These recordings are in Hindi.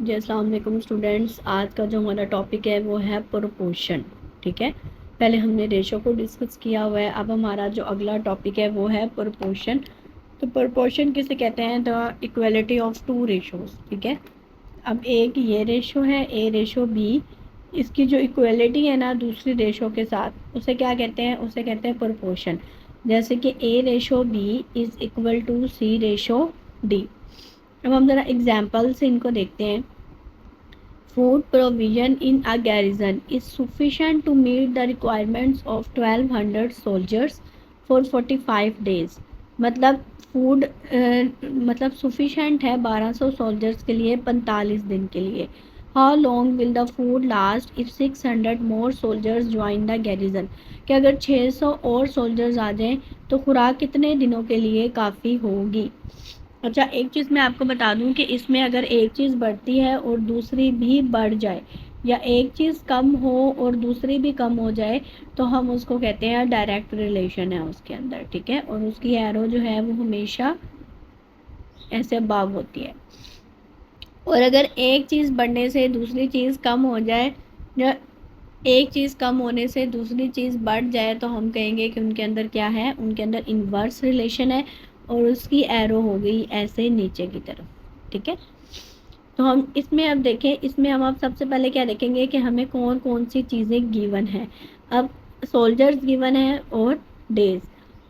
जी अस्सलाम वालेकुम स्टूडेंट्स। आज का जो हमारा टॉपिक है वो है प्रोपोर्शन। ठीक है, पहले हमने रेशो को डिस्कस किया हुआ है, अब हमारा जो अगला टॉपिक है वो है प्रोपोर्शन। तो प्रोपोर्शन किसे कहते हैं? The equality of two ratios. ठीक है, अब एक ये रेशो है ए रेशो बी, इसकी जो इक्वलिटी है ना दूसरी रेशो के साथ, उसे क्या कहते हैं? उसे कहते हैं प्रोपोर्शन। जैसे कि A ratio B is equal to C ratio D. अब हम ज़रा एग्जाम्पल से इनको देखते हैं। Food provision in a garrison is sufficient to meet the requirements of 1200 soldiers for 45 days। मतलब फूड मतलब सफिशेंट है 1200 सोल्जर्स के लिए 45 दिन के लिए। How long will the food last if 600 more soldiers join the garrison. कि अगर 600 और सोल्जर्स आ जाएं तो खुराक कितने दिनों के लिए काफ़ी होगी। अच्छा, एक चीज़ मैं आपको बता दूं कि इसमें अगर एक चीज़ बढ़ती है और दूसरी भी बढ़ जाए, या एक चीज़ कम हो और दूसरी भी कम हो जाए, तो हम उसको कहते हैं डायरेक्ट रिलेशन है उसके अंदर। ठीक है, और उसकी एरो जो है वो हमेशा ऐसे अबाव होती है। और अगर एक चीज़ बढ़ने से दूसरी चीज़ कम हो जाए, या एक चीज़ कम होने से दूसरी चीज़ बढ़ जाए, तो हम कहेंगे कि उनके अंदर क्या है? उनके अंदर इन्वर्स रिलेशन है, और उसकी एरो हो गई ऐसे नीचे की तरफ। ठीक है, तो हम इसमें अब देखें, इसमें हम अब सबसे पहले क्या देखेंगे कि हमें कौन कौन सी चीज़ें गिवन है। अब सोल्जर्स गिवन है और डेज।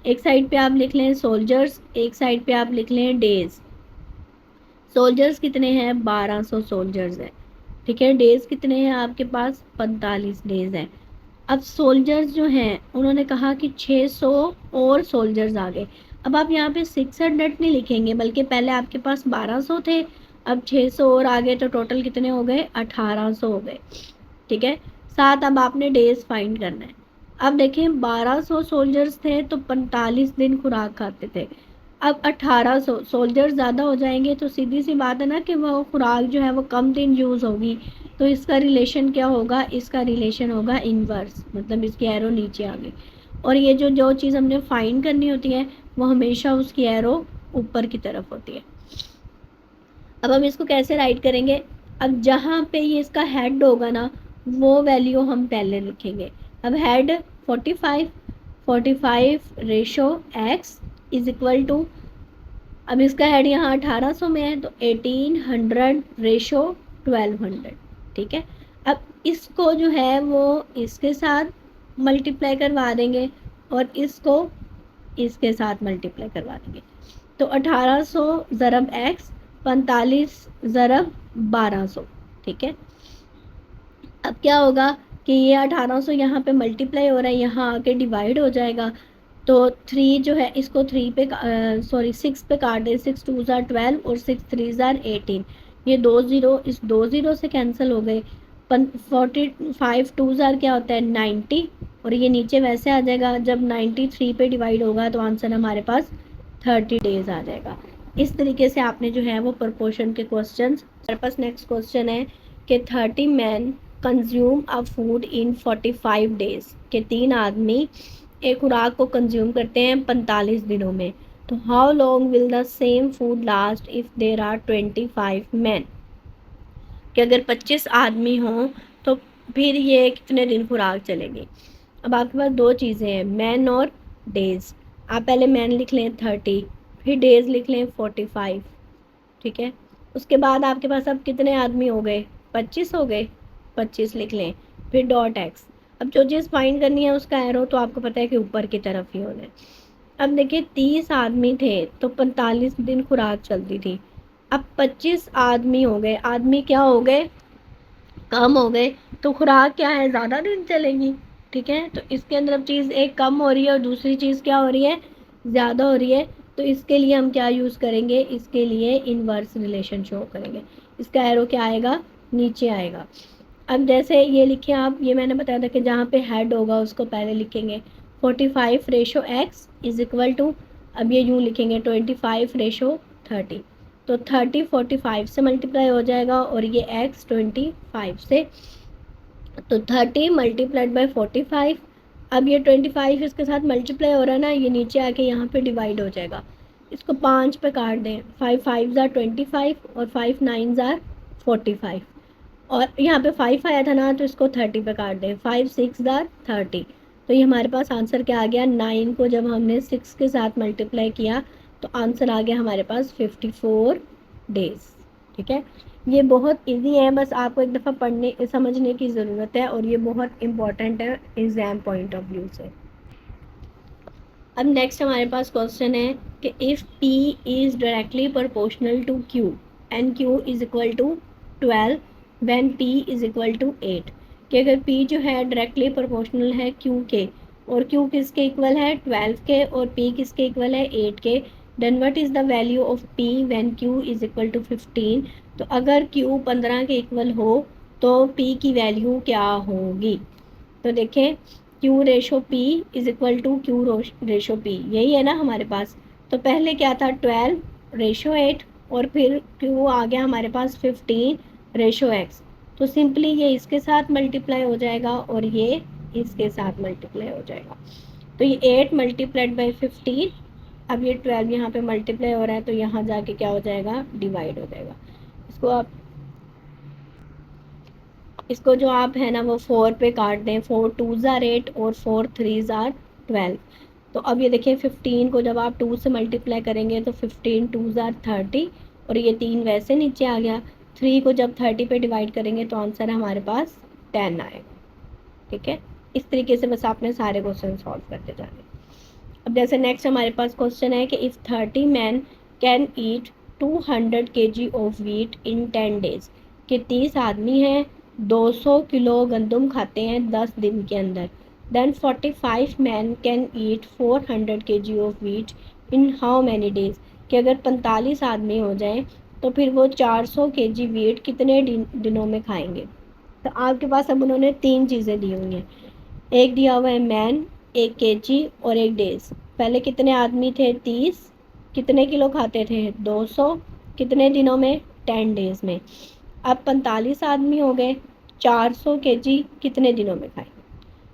एक साइड पे आप लिख लें सोल्जर्स, एक साइड पे आप लिख लें डेज। सोल्जर्स कितने हैं? 1200 सोल्जर्स हैं। ठीक है, डेज कितने हैं आपके पास? 45 डेज हैं। अब सोल्जर्स जो हैं उन्होंने कहा कि 600 और सोल्जर्स आ गए। अब आप यहाँ पे 600 नहीं लिखेंगे, बल्कि पहले आपके पास 1200 थे, अब 600 और आ गए, तो टोटल कितने हो गए? 1800 हो गए। ठीक है, साथ अब आपने डेज फाइंड करना है। अब देखें, 1200 सोल्जर्स थे तो 45 दिन खुराक खाते थे। अब 1800 सोल्जर्स ज़्यादा हो जाएंगे तो सीधी सी बात है ना कि वो खुराक जो है वो कम दिन यूज़ होगी, तो इसका रिलेशन क्या होगा? इसका रिलेशन होगा इनवर्स, मतलब इसकी एरो नीचे आ गई। और ये जो जो चीज़ हमने फाइंड करनी होती है वो हमेशा उसकी एरो ऊपर की तरफ होती है। अब हम इसको कैसे राइट करेंगे? अब जहाँ पे ये इसका हेड होगा ना, वो वैल्यू हम पहले लिखेंगे। अब head 45, 45 ratio x is equal to, अब इसका हेड यहाँ 1800 में है तो 1800 रेशो 1200। ठीक है, अब इसको जो है वो इसके साथ मल्टीप्लाई करवा देंगे और इसको इसके साथ मल्टीप्लाई करवा देंगे। तो 1800 ज़रब एक्स, 45 ज़रब 1200। ठीक है, अब क्या होगा कि ये 1800 यहाँ पे मल्टीप्लाई हो रहा है, यहाँ आके डिवाइड हो जाएगा। तो 3 जो है इसको 3 पे सॉरी 6 पे काट दे। 6 2 ज़ार 12 और 6 3 ज़ार 18। ये 2 ज़ीरो इस 2 ज़ीरो से कैंसिल हो गए। 45 2 ज़ार क्या होता है? 90, और ये नीचे वैसे आ जाएगा। जब 93 पे डिवाइड होगा तो आंसर हमारे पास 30 डेज आ जाएगा। इस तरीके से आपने जो है वो प्रोपोर्शन के क्वेश्चन। हमारे पास नेक्स्ट क्वेश्चन है कि 30 man consume a food in 45 days. के 3 आदमी एक खुराक को कंज्यूम करते हैं 45 दिनों में। तो how long will the same food last if there are 25 man. कि अगर 25 आदमी हों तो फिर ये कितने दिन खुराक चलेगी। अब आपके पास दो चीज़ें हैं, मैन और डेज। आप पहले मैन लिख लें 30, फिर डेज लिख लें 45। ठीक है, उसके बाद आपके पास अब कितने आदमी हो गए? 25 हो गए, 25 लिख लें, फिर डॉट एक्स। अब जो चीज़ फाइंड करनी है उसका एरो तो आपको पता है कि ऊपर की तरफ ही होना है। अब देखिए 30 आदमी थे तो 45 दिन खुराक चलती थी। अब 25 आदमी हो गए, आदमी क्या हो गए? कम हो गए, तो खुराक क्या है? ज़्यादा दिन चलेगी। ठीक है, तो इसके अंदर अब चीज़ एक कम हो रही है और दूसरी चीज़ क्या हो रही है? ज़्यादा हो रही है। तो इसके लिए हम क्या यूज़ करेंगे? इसके लिए इनवर्स रिलेशन शो करेंगे। इसका एरो क्या आएगा? नीचे आएगा। अब जैसे ये लिखे आप, ये मैंने बताया था कि जहाँ पे हेड होगा उसको पहले लिखेंगे। 45 ratio x is equal to, अब ये यूँ लिखेंगे 25 रेशो 30। तो 30 45 से मल्टीप्लाई हो जाएगा और ये x 25 से, तो 30 मल्टीप्लाइड बाई 45। अब ये 25 इसके साथ मल्टीप्लाई हो रहा है ना, ये नीचे आके यहाँ पे डिवाइड हो जाएगा। इसको 5 पे काट दें। 5 5 ज़ार 25 और 5 9 ज़ार 45, और यहाँ पे 5 आया था ना, तो इसको 30 पे काट दें, 5 6 ज़ार 30। तो ये हमारे पास आंसर क्या आ गया, 9 को जब हमने 6 के साथ मल्टीप्लाई किया तो आंसर आ गया हमारे पास 54 डेज। ठीक है, ये बहुत इजी है, बस आपको एक दफ़ा पढ़ने समझने की ज़रूरत है, और ये बहुत इम्पॉर्टेंट है एग्ज़ाम पॉइंट ऑफ व्यू से। अब नेक्स्ट हमारे पास क्वेश्चन है कि if P is directly proportional to Q and Q is equal to 12 when P is equal to 8, कि अगर P जो है डायरेक्टली प्रोपोर्शनल है Q के, और Q किसके इक्वल है 12 के, और P किसके इक्वल है 8 के, then what is the value of P when Q is equal to 15। तो अगर Q 15 के इक्वल हो तो P की वैल्यू क्या होगी। तो देखें, Q ratio P is equal to Q ratio P, यही है ना हमारे पास। तो पहले क्या था 12 रेशो 8, और फिर Q आ गया हमारे पास 15 रेशो X। तो सिंपली ये इसके साथ मल्टीप्लाई हो जाएगा और ये इसके साथ मल्टीप्लाई हो जाएगा। तो ये 8 मल्टीप्लाइड बाई 15, अब ये 12 यहाँ पे मल्टीप्लाई हो रहा है, तो यहाँ जाके क्या हो जाएगा, डिवाइड हो जाएगा। इसको जो आप है ना वो 4 पे काट दें, 4 2 ज़ार 8 और 4 3 ज़ार 12। तो अब ये देखिए 15 को जब आप 2 से मल्टीप्लाई करेंगे तो 15 2 ज़ार 30, और ये 3 वैसे नीचे आ गया। 3 को जब 30 पे डिवाइड करेंगे तो आंसर हमारे पास 10 आएगा। ठीक है, इस तरीके से बस आपने सारे क्वेश्चन सॉल्व करते जाने। अब जैसे नेक्स्ट हमारे पास क्वेश्चन है कि if 30 man can eat 200 kg of wheat in 10 days, कि 30 आदमी हैं 200 किलो गंदम खाते हैं 10 दिन के अंदर, then 45 man can eat 400 kg of wheat in how many days, कि अगर 45 आदमी हो जाएं तो फिर वो 400 kg वीट कितने दिनों में खाएंगे। तो आपके पास अब उन्होंने 3 चीज़ें दी हुई हैं, एक दिया हुआ है मैन, एक केजी और एक डेज। पहले कितने आदमी थे 30, कितने किलो खाते थे 200, कितने दिनों में 10 डेज में। अब 45 आदमी हो गए, 400 केजी कितने दिनों में खाएंगे।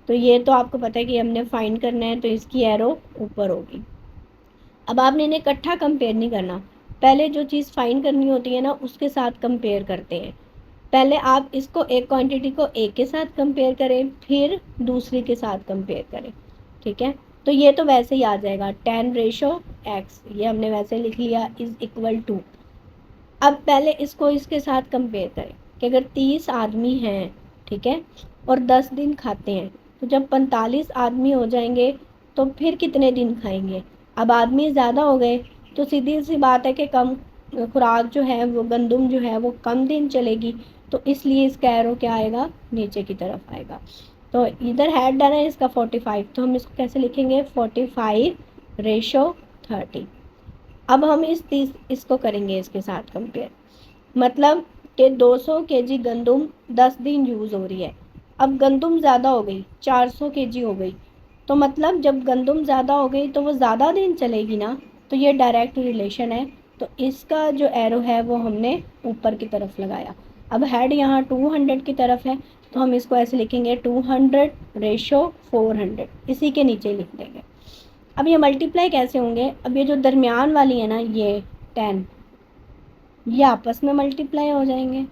तो ये तो आपको पता है कि हमने फाइंड करना है, तो इसकी एरो ऊपर होगी। अब आपने इन्हें इकट्ठा कंपेयर नहीं करना, पहले जो चीज़ फाइंड करनी होती है ना उसके साथ कंपेयर करते हैं। पहले आप इसको एक क्वांटिटी को एक के साथ कंपेयर करें, फिर दूसरी के साथ कंपेयर करें। ठीक है, तो ये तो वैसे ही आ जाएगा 10 रेशो x, ये हमने वैसे लिख लिया, इज इक्वल टू। अब पहले इसको इसके साथ कंपेयर करें कि अगर 30 आदमी हैं, ठीक है, और 10 दिन खाते हैं, तो जब 45 आदमी हो जाएंगे तो फिर कितने दिन खाएंगे। अब आदमी ज़्यादा हो गए तो सीधी सी बात है कि कम खुराक जो है वो गंदम जो है वो कम दिन चलेगी, तो इसलिए इसका एरो क्या आएगा, नीचे की तरफ आएगा। तो इधर हेड डन है इसका 45, तो हम इसको कैसे लिखेंगे 45 रेशो 30। अब हम इसको करेंगे इसके साथ कंपेयर, मतलब कि 200 केजी गंदम 10 दिन यूज़ हो रही है। अब गंदम ज़्यादा हो गई, 400 केजी हो गई, तो मतलब जब गंदम ज़्यादा हो गई तो वो ज़्यादा दिन चलेगी ना, तो ये डायरेक्ट रिलेशन है। तो इसका जो एरो है वो हमने ऊपर की तरफ लगाया। अब हेड यहाँ 200 की तरफ है, तो हम इसको ऐसे लिखेंगे 200 रेशो 400, इसी के नीचे लिख देंगे। अब ये मल्टीप्लाई कैसे होंगे, अब ये जो दरमियान वाली है ना ये 10, ये आपस में मल्टीप्लाई हो जाएंगे।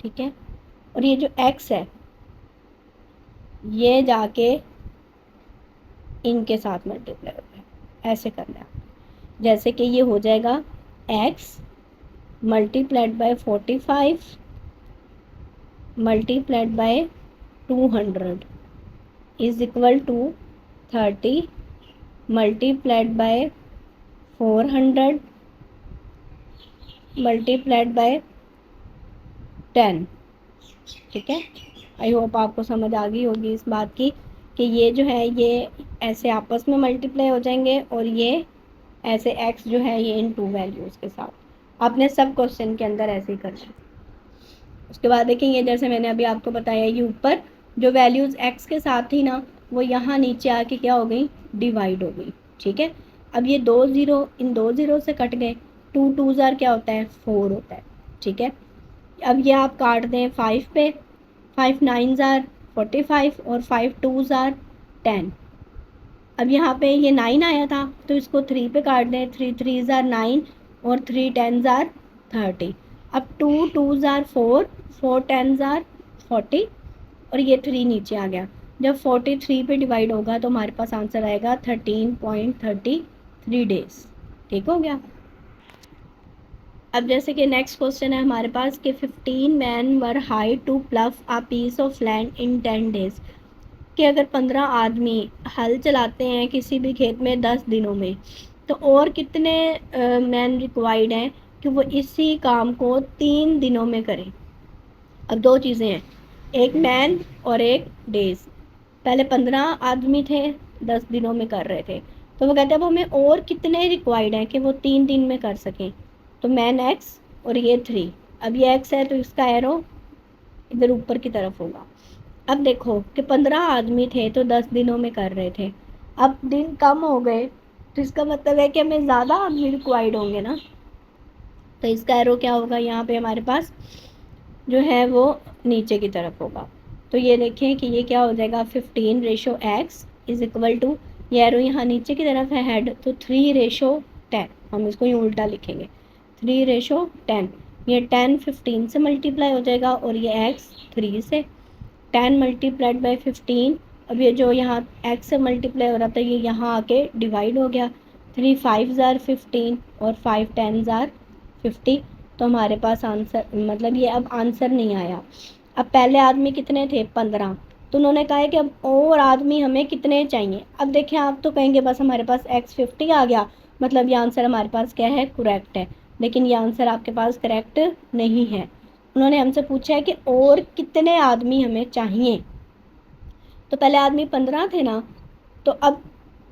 ठीक है, और ये जो x है ये जाके इनके साथ मल्टीप्लाई हो जाएगा, ऐसे करना है। जैसे कि ये हो जाएगा x multiplied by 45 multiplied by 200 is equal to 30 multiplied by 400 multiplied by 10। ठीक है, आई होप आपको समझ आ गई होगी इस बात की कि ये जो है ये ऐसे आपस में मल्टीप्लाई हो जाएंगे, और ये ऐसे x जो है ये इन टू वैल्यूज़ के साथ। आपने सब क्वेश्चन के अंदर ऐसे ही करना है। उसके बाद देखेंगे जैसे मैंने अभी आपको बताया, ये ऊपर जो वैल्यूज़ x के साथ थी ना वो यहाँ नीचे आके क्या हो गई, डिवाइड हो गई। ठीक है, अब ये 2 ज़ीरो इन 2 ज़ीरो से कट गए, 2 2 ज़ार क्या होता है 4 होता है। ठीक है, अब ये आप काट दें 5 पे, 5 9 ज़ार 45 और 5 2 ज़ार 10। अब यहाँ पे ये 9 आया था तो इसको 3 पे काट दें, 3 3 ज़ार 9 और 3 10 ज़ार 30। अब 2 2s आर 4, 4 10s आर 40 और ये 3 नीचे आ गया। जब 43 पे डिवाइड होगा तो हमारे पास आंसर आएगा 13.33 डेज। ठीक हो गया। अब जैसे कि नेक्स्ट क्वेश्चन है हमारे पास कि 15 man were hired to plough a piece of land in 10 days, कि अगर 15 आदमी हल चलाते हैं किसी भी खेत में 10 दिनों में, तो और कितने मैन रिक्वायर्ड हैं कि वो इसी काम को 3 दिनों में करें। अब दो चीज़ें हैं, एक मैन और एक डेज। पहले 15 आदमी थे 10 दिनों में कर रहे थे, तो वो कहते हैं अब हमें और कितने रिक्वायर्ड हैं कि वो 3 दिन में कर सकें। तो मैन एक्स और ये 3, अब ये एक्स है तो इसका एरो इधर ऊपर की तरफ होगा। अब देखो कि 15 आदमी थे तो 10 दिनों में कर रहे थे, अब दिन कम हो गए तो इसका मतलब है कि हमें ज़्यादा आदमी रिक्वायर्ड होंगे ना, तो इसका एरो क्या होगा, यहाँ पे हमारे पास जो है वो नीचे की तरफ होगा। तो ये देखें कि ये क्या हो जाएगा 15:x इज इक्वल टू, ये एरो यहाँ नीचे की तरफ है हेड, तो 3:10, हम इसको यूँ उल्टा लिखेंगे 3:10। ये 10 15 से मल्टीप्लाई हो जाएगा और ये x 3 से, 10 मल्टीप्लाइड बाई 15। अब ये जो यहाँ x से मल्टीप्लाई हो रहा था ये यहाँ आके डिवाइड हो गया, 3 5s आर 15 और 5 10s आर 50। तो हमारे पास आंसर, मतलब ये अब आंसर नहीं आया। अब पहले आदमी कितने थे 15, तो उन्होंने कहा है कि अब और आदमी हमें कितने चाहिए। अब देखें आप तो कहेंगे बस हमारे पास x 50 आ गया, मतलब ये आंसर हमारे पास क्या है, करेक्ट है। लेकिन ये आंसर आपके पास करेक्ट नहीं है। उन्होंने हमसे पूछा है कि और कितने आदमी हमें चाहिए। तो पहले आदमी 15 थे ना, तो अब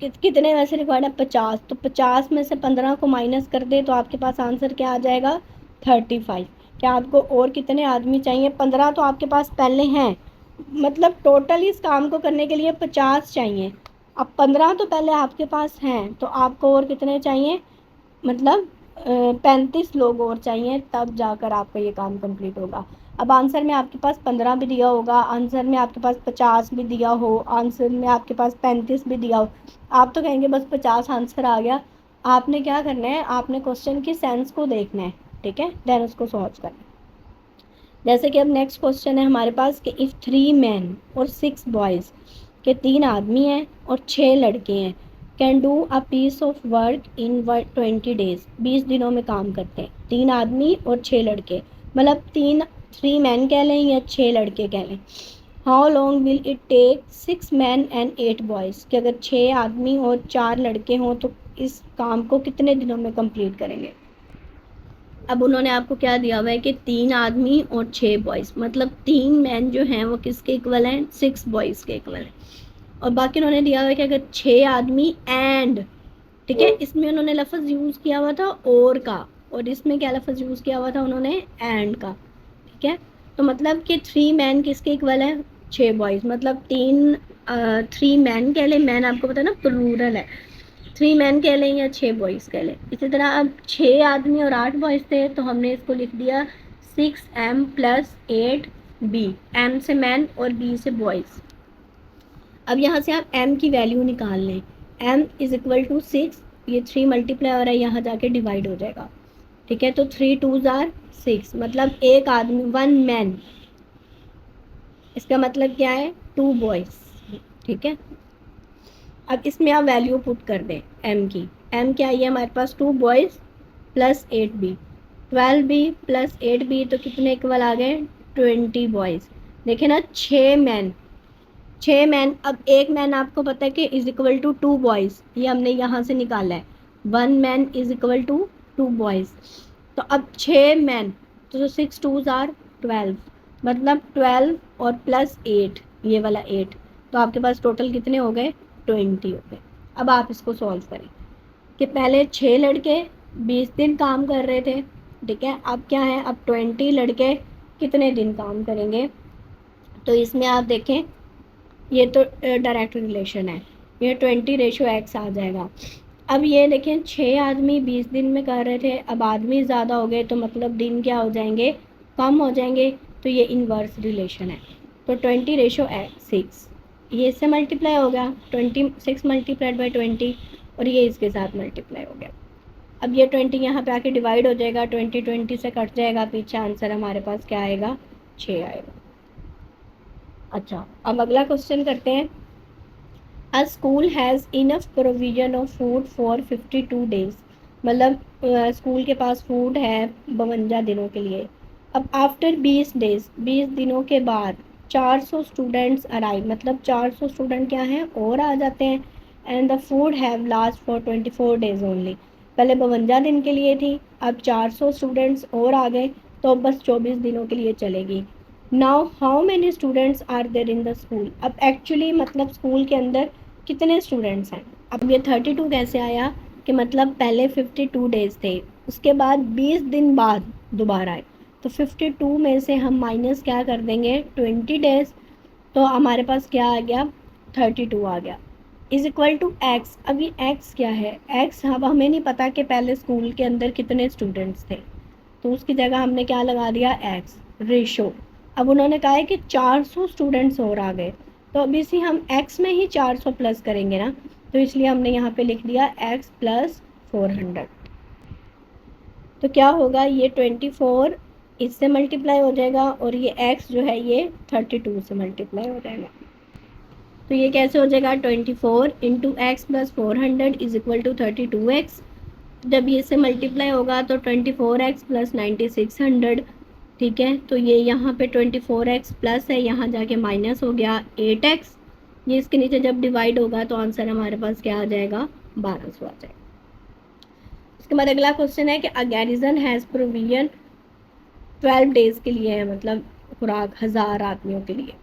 कितने वैसे रिक्वायर्ड है 50, तो 50 में से 15 को माइनस कर दे तो आपके पास आंसर क्या आ जाएगा 35। क्या आपको और कितने आदमी चाहिए, 15 तो आपके पास पहले हैं, मतलब टोटल इस काम को करने के लिए 50 चाहिए। अब 15 तो पहले आपके पास हैं, तो आपको और कितने चाहिए, मतलब 35 लोग और चाहिए, तब जाकर आपका ये काम कंप्लीट होगा। अब आंसर में आपके पास 15 भी दिया होगा, आंसर में आपके पास 50 भी दिया हो, आंसर में आपके पास 35 भी दिया हो, आप तो कहेंगे बस 50 आंसर आ गया। आपने क्या करना है, आपने क्वेश्चन की सेंस को देखना है, ठीक है, देन उसको सॉल्व करना है। जैसे कि अब नेक्स्ट क्वेश्चन है हमारे पास कि इफ़ 3 मैन और 6 बॉयज़, के 3 आदमी हैं और 6 लड़के हैं, can do a piece of work in 20 days, 20 दिनों में काम करते हैं। 3 आदमी और 6 लड़के, मतलब 3 मैन कह लें या 6 लड़के कह लें। How long will it take 6 man and 8 boys, कि अगर 6 आदमी और 4 लड़के हों तो इस काम को कितने दिनों में कंप्लीट करेंगे। अब उन्होंने आपको क्या दिया हुआ है कि 3 आदमी और 6 बॉयज़, मतलब 3 मैन जो हैं वो किसके इक्वल हैं, 6 बॉयज़ के इक्वल हैं। और बाकी उन्होंने दिया हुआ है कि अगर 6 आदमी एंड, ठीक है, इसमें उन्होंने लफ्ज़ यूज़ किया हुआ था और का, और इसमें क्या लफ्ज़ यूज़ किया हुआ था उन्होंने एंड का, ठीक है। तो मतलब कि 3 मैन किसके इक्वल है, 6 बॉयज़, मतलब 3 मैन कह लें, मैन आपको पता है ना प्लूरल है, 3 मैन कह लें या 6 बॉयज़ कह लें। इसी तरह अब 6 आदमी और 8 बॉयज़ थे तो हमने इसको लिख दिया 6m + 8b, m से मैन और b से बॉयज़। अब यहाँ से आप m की वैल्यू निकाल लें, m इज़ इक्वल टू 6, ये 3 मल्टीप्लाई हो रहा है यहाँ जाके डिवाइड हो जाएगा, ठीक है। तो 3 2s आर 6, मतलब एक आदमी 1 मैन, इसका मतलब क्या है 2 बॉयज़, ठीक है। अब इसमें आप वैल्यू पुट कर दें m की, m क्या है हमारे पास 2 बॉयज़ + 8b, 12b + 8b तो कितने इक्वल आ गए 20 बॉयज़। देखें ना 6 मैन, अब एक मैन आपको पता है कि इज इक्वल टू 2 बॉयज़, ये हमने यहाँ से निकाला है, 1 man is equal to 2 boys. तो अब 6 मैन, तो 6 2s आर 12, मतलब 12 और +8, ये वाला 8, तो आपके पास टोटल कितने हो गए 20 हो गए। अब आप इसको सॉल्व करें कि पहले 6 लड़के 20 दिन काम कर रहे थे, ठीक है, अब क्या है, अब 20 लड़के कितने दिन काम करेंगे। तो इसमें आप देखें ये तो डायरेक्ट रिलेशन है, ये 20:x आ जाएगा। अब ये देखें 6 आदमी 20 दिन में कर रहे थे, अब आदमी ज़्यादा हो गए तो मतलब दिन क्या हो जाएंगे, कम हो जाएंगे, तो ये इन्वर्स रिलेशन है। तो 20:6, ये इससे मल्टीप्लाई हो गया 26 × 20 और ये इसके साथ मल्टीप्लाई हो गया। अब ये 20 यहाँ पे आके डिवाइड हो जाएगा, 20 से कट जाएगा, पीछे आंसर हमारे पास क्या आएगा, 6 आएगा। अच्छा, अब अगला क्वेश्चन करते हैं। अ school has enough provision of food for 52 days, मतलब स्कूल के पास फूड है 52 दिनों के लिए। अब आफ्टर 20 डेज, 20 दिनों के बाद 400 स्टूडेंट्स अराइव, मतलब 400 स्टूडेंट क्या हैं और आ जाते हैं। And the food have last for 24 days only, पहले 52 दिन के लिए थी, अब 400 स्टूडेंट्स और आ गए तो बस 24 दिनों के लिए चलेगी। Now how many students are there in the school, अब एक्चुअली मतलब स्कूल के अंदर कितने स्टूडेंट्स हैं। अब ये 32 कैसे आया कि मतलब पहले 52 डेज थे, उसके बाद 20 दिन बाद दोबारा आए, तो 52 में से हम माइनस क्या कर देंगे 20 डेज, तो हमारे पास क्या आ गया 32 आ गया, इज इक्वल टू एक्स। अभी एक्स क्या है, एक्स अब हमें नहीं पता कि पहले स्कूल के अंदर कितने स्टूडेंट्स थे, तो उसकी जगह हमने क्या लगा दिया एक्स रेशो। अब उन्होंने कहा है कि 400 स्टूडेंट्स और आ गए, तो अब इसी हम x में ही 400 प्लस करेंगे ना, तो इसलिए हमने यहाँ पे लिख दिया x प्लस 400। तो क्या होगा, ये 24 इससे मल्टीप्लाई हो जाएगा और ये x जो है ये 32 से मल्टीप्लाई हो जाएगा। तो ये कैसे हो जाएगा 24 into x plus 400 is equal to 32x। जब ये से मल्टीप्लाई होगा तो 24x प्लस 9600, ठीक है। तो ये यहाँ पे 24x प्लस है, यहाँ जाके माइनस हो गया 8x, ये इसके नीचे जब डिवाइड होगा तो आंसर हमारे पास क्या आ जाएगा 1200 आ जाएगा। उसके बाद अगला क्वेश्चन है कि अ गैरिजन हैज़ प्रोविजन 12 डेज के लिए है, मतलब खुराक 1000 आदमियों के लिए।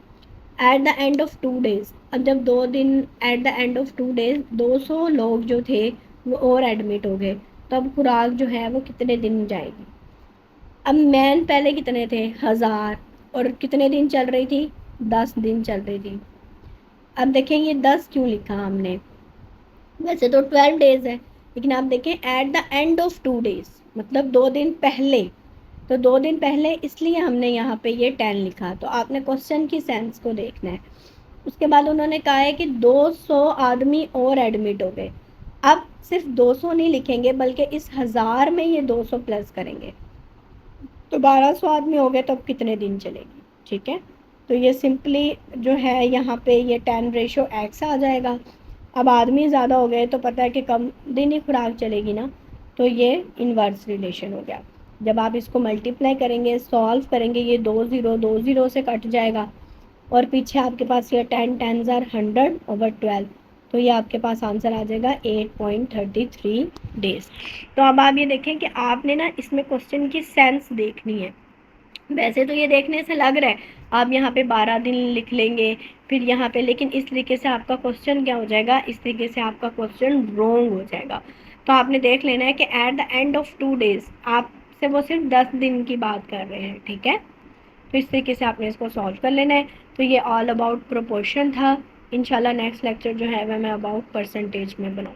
At the end of 2 days, अब जब 2 दिन, at the end of 2 days 200 लोग जो थे वो और एडमिट हो गए, तो अब खुराक जो है वो कितने दिन जाएगी। अब मैन पहले कितने थे 1000, और कितने दिन चल रही थी 10 दिन चल रही थी। अब देखें ये 10 क्यों लिखा हमने, वैसे तो 12 डेज है, लेकिन आप देखें at the end of 2 days मतलब 2 दिन पहले, तो 2 दिन पहले इसलिए हमने यहाँ पे ये 10 लिखा। तो आपने क्वेश्चन की सेंस को देखना है। उसके बाद उन्होंने कहा है कि 200 आदमी और एडमिट हो गए, अब सिर्फ 200 नहीं लिखेंगे बल्कि इस 1000 में ये 200 प्लस करेंगे, तो 1200 आदमी हो गए, तो अब कितने दिन चलेगी, ठीक है। तो ये सिंपली जो है यहाँ पे ये 10 रेशो एक्स आ जाएगा। अब आदमी ज़्यादा हो गए तो पता है कि कम दिन ही खुराक चलेगी ना, तो ये इन्वर्स रिलेशन हो गया। जब आप इसको मल्टीप्लाई करेंगे सॉल्व करेंगे, ये 2 0 से कट जाएगा और पीछे आपके पास ये 10 10 आर 100/12, तो ये आपके पास आंसर आ जाएगा 8.33 डेज। तो अब आप ये देखें कि आपने ना इसमें क्वेश्चन की सेंस देखनी है। वैसे तो ये देखने से लग रहा है आप यहाँ पे 12 दिन लिख लेंगे फिर यहाँ पे, लेकिन इस तरीके से आपका क्वेश्चन क्या हो जाएगा, इस तरीके से आपका क्वेश्चन रॉन्ग हो जाएगा। तो आपने देख लेना है कि at the end of 2 days आपसे वो सिर्फ 10 दिन की बात कर रहे हैं, ठीक है। तो इस तरीके से आपने इसको सॉल्व कर लेना है। तो ये ऑल अबाउट प्रोपोर्शन था। इंशाल्लाह नेक्स्ट लेक्चर जो है वह मैं अबाउट परसेंटेज में बनाऊँ।